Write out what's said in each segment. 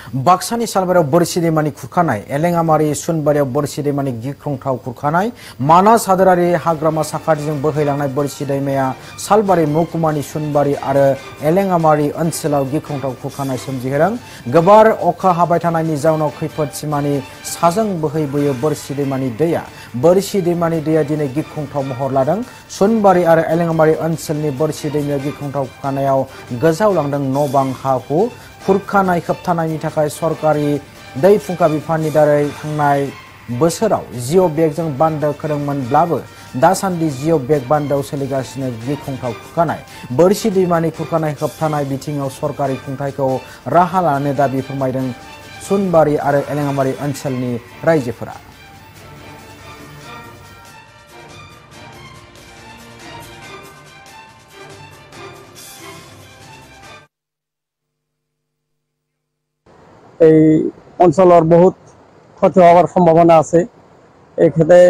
बाक्सानि सालबारियाव बोरसि दैमानि खुरखानाय एलेंआमारि सुनबारियाव बोरसि दैमानि गिख्रंथाव खुरखानाय मानास हादोरारि हाग्रामा साखाथिजों बोहैलांनाय बोरसि दैमाया सालबारि महकुमानि सुनबारि आरो एलेंआमारि ओनसोलाव गिख्रंथाव खुरखानाय सोमजिहोदों। गोबार अखा हाबाय थानायनि जाउनाव खैफोद सिमानि साजों बोहैबोयो बोरसि दैमानि दैया। बोरसि दैमानि दैया दिनै गिख्रंथाव महर लादों। सुनबारि आरो एलेंआमारि ओनसोलनि बोरसि दैमाया गिख्रंथाव खुरखानायाव गोजावलांदों न' बां हा हु। खुरखानाय होबथानायनि थाखाय सरकारि दै फुंखा बिफाननि दारै थांनाय बोसोराव जिअ' बेगजों बान्दो खोदोंमोनब्लाबो दासान्दि जिअ' बेग बान्दोआव सोलिगासिनो गिख्रंथाव खुरखानाय। बोरसि दैमानि खुरखानाय होबथानाय बिथिङाव सरकारि खुंथायखौ राहा लानो दाबि फोरमायदों सुनबारि आरो एलेंआमारि ओनसोलनि रायजोफोरा। এই অঞ্চলৰ বহুত ক্ষতি হোৱাৰ সম্ভাৱনা আছে। এই ক্ষেত্ৰে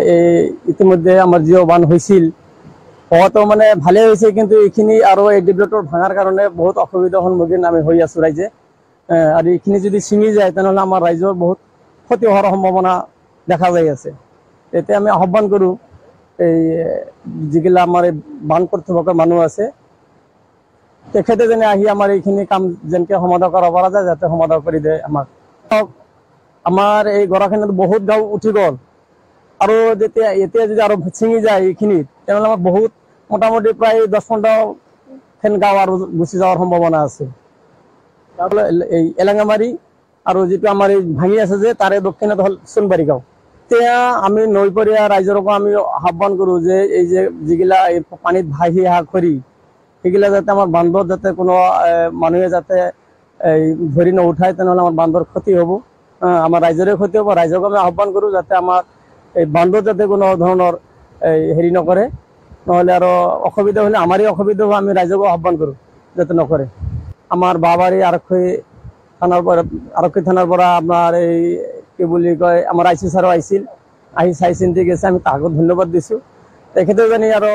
ইতিমধ্যে আমাৰ জিও বান হয়েছিল, হওয়াতো মানে ভালে হয়েছে, কিন্তু এইখিনি আৰু এই ডিব্লটৰ ভাঙাৰ কাৰণে বহুত অসুবিধাৰ সন্মুখীন আমি হৈ আছো ৰাইজে। আৰু এইখিনি যদি ছিঙি যায় তেনেহ'লে আমাৰ ৰাইজৰ বহুত ক্ষতি হোৱাৰ সম্ভাৱনা দেখা যাই আছে। এতিয়া আমি আহ্বান কৰোঁ এই যিগিলা আমাৰ এই বান কৰ্তৃপক্ষৰ মানুহ আছে তেখেতে যেনে আহি আমাৰ এইখিনি কাম যেনকে সমাধান কৰিব পৰা যায় যাতে সমাধান কৰি দিয়ে আমাক। আমাৰ এই গৰাখিনিত বহুত গাঁও উঠি গ'ল, আৰু এতিয়া যদি আৰু ছিঙি যায় এইখিনিত তেনেহ'লে আমাৰ বহুত মোটামুটি প্ৰায় 10-15 গাঁও আৰু গুচি যোৱাৰ সম্ভাৱনা আছে। তাৰফলে এই এলেঙামাৰি আৰু যিটো আমাৰ এই ভাঙি আছে যে তাৰে দক্ষিণত হ'ল সোণবাৰী গাঁও। এতিয়া আমি নৈপৰীয়া ৰাইজৰকো আমি আহ্বান কৰোঁ যে এই যে যিগিলা এই পানীত ভাহি অহা খৰি সেইগিলা যাতে আমাৰ বান্ধত যাতে কোনো মানুহে যাতে এই ধৰি নুঠায়, তেনেহ'লে আমাৰ বান্ধৰ ক্ষতি হ'ব, আমাৰ ৰাইজৰে ক্ষতি হ'ব। ৰাইজক আমি আহ্বান কৰোঁ যাতে আমাৰ এই বান্ধত যাতে কোনো ধৰণৰ হেৰি নকৰে, নহ'লে আৰু অসুবিধা হ'লে আমাৰে অসুবিধা হ'ব। আমি ৰাইজকো আহ্বান কৰোঁ যাতে নকৰে। আমাৰ বাবাৰী আৰক্ষী থানাৰ পৰা আপোনাৰ এই কি বুলি কয় আমাৰ আই চি ছাৰো আহিছিল, আহি চাই চিন্তি গৈছে, আমি তাহাকো ধন্যবাদ দিছোঁ। তেখেতে জানি আৰু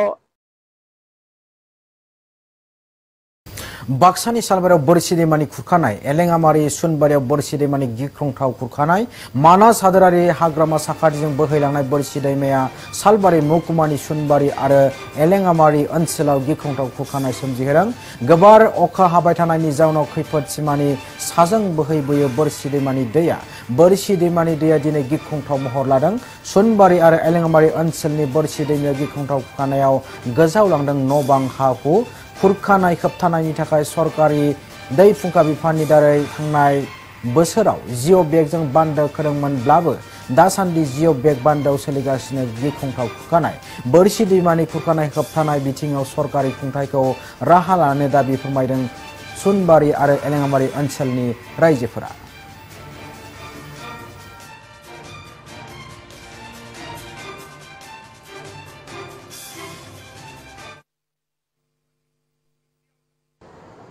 बाक्सानि सालबारियाव बोरसि दैमानि खुरखानाय एलेंआमारि सुनबारियाव बोरसि दैमानि गिख्रंथाव खुरखानाय मानास हादोरारि हाग्रामा साखाथिजों बोहैलांनाय बोरसि दैमाया सालबारि महकुमानि सुनबारि आरो एलेंआमारि ओनसोलाव गिख्रंथाव खुरखानाय सोमजिहोदों। गोबार अखा हाबाय थानायनि जाउनाव खैफोद सिमानि साजों बोहैबोयो बोरसि दैमानि दैया। बोरसि दैमानि दैया दिनै गिख्रंथाव महर लादों। सुनबारि आरो एलेंआमारि ओनसोलनि बोरसि दैमाया गिख्रंथाव खुरखानायाव गोजावलांदों न' बां हा हु। खुरखानाय होबथानायनि थाखाय सरकारि दै फुंखा बिफाननि दारै थांनाय बोसोराव जिअ' बेगजों बान्दो खोदोंमोनब्लाबो दासान्दि जिअ' बेग बान्दोआव सोलिगासिनो गिख्रंथाव खुरखानाय। बोरसि दैमानि खुरखानाय होबथानाय बिथिङाव सरकारि खुंथायखौ राहा लानो दाबि फोरमायदों सुनबारि आरो एलेंआमारि ओनसोलनि रायजोफोरा।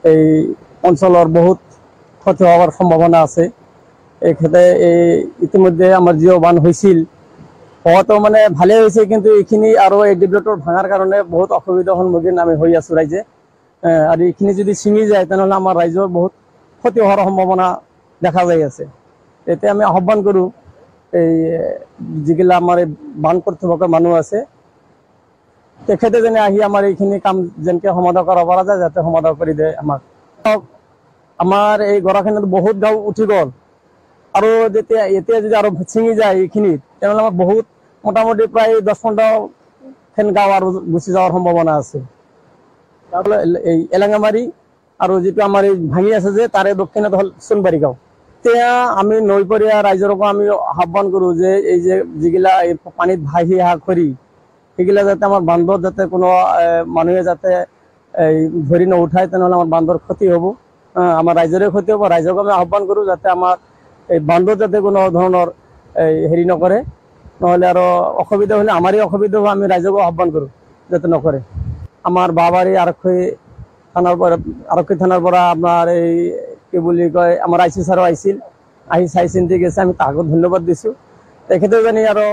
এই অঞ্চলৰ বহুত ক্ষতি হোৱাৰ সম্ভাৱনা আছে। এই ক্ষেত্ৰে ইতিমধ্যে আমাৰ জিও বান হয়েছিল, হওয়াতো মানে ভালে হয়েছে, কিন্তু এইখিনি আৰু এই ডিব্লটৰ ভাঙাৰ কাৰণে বহুত অসুবিধাৰ সন্মুখীন আমি হৈ আছো ৰাইজে। আৰু এইখিনি যদি ছিঙি যায় তেনেহ'লে আমাৰ ৰাইজৰ বহুত ক্ষতি হোৱাৰ সম্ভাৱনা দেখা যাই আছে। এতিয়া আমি আহ্বান কৰোঁ এই যিগিলা আমাৰ এই বান কৰ্তৃপক্ষৰ মানুহ আছে তেখেতে যেনে আহি আমাৰ এইখিনি কাম যেনকে সমাধান কৰিব পৰা যায় যাতে সমাধান কৰি দিয়ে আমাক। আমাৰ এই গৰাখিনিত বহুত গাঁও উঠি গ'ল, আৰু এতিয়া যদি আৰু ছিঙি যায় এইখিনিত তেনেহ'লে আমাৰ বহুত মোটামুটি প্ৰায় 10-15 গাঁও আৰু গুচি যোৱাৰ সম্ভাৱনা আছে। তাৰফলে এই এলেঙামাৰি আৰু যিটো আমাৰ এই ভাঙি আছে যে তাৰে দক্ষিণত হ'ল সোণবাৰী গাঁও। এতিয়া আমি নৈপৰীয়া ৰাইজৰকো আমি আহ্বান কৰোঁ যে এই যে যিগিলা এই পানীত ভাহি অহা খৰি সেইগিলা যাতে আমাৰ বান্ধত যাতে কোনো মানুহে যাতে এই ধৰি নুঠায়, তেনেহ'লে আমাৰ বান্ধৰ ক্ষতি হ'ব, আমাৰ ৰাইজৰে ক্ষতি হ'ব। ৰাইজক আমি আহ্বান কৰোঁ যাতে আমাৰ এই বান্ধত যাতে কোনো ধৰণৰ হেৰি নকৰে, নহ'লে আৰু অসুবিধা হ'লে আমাৰে অসুবিধা হ'ব। আমি ৰাইজকো আহ্বান কৰোঁ যাতে নকৰে। আমাৰ বাবাৰী আৰক্ষী থানাৰ পৰা আপোনাৰ এই কি বুলি কয় আমাৰ আই চি ছাৰো আহিছিল, আহি চাই চিন্তি গৈছে, আমি তাহাকো ধন্যবাদ দিছোঁ। তেখেতে জানি আৰু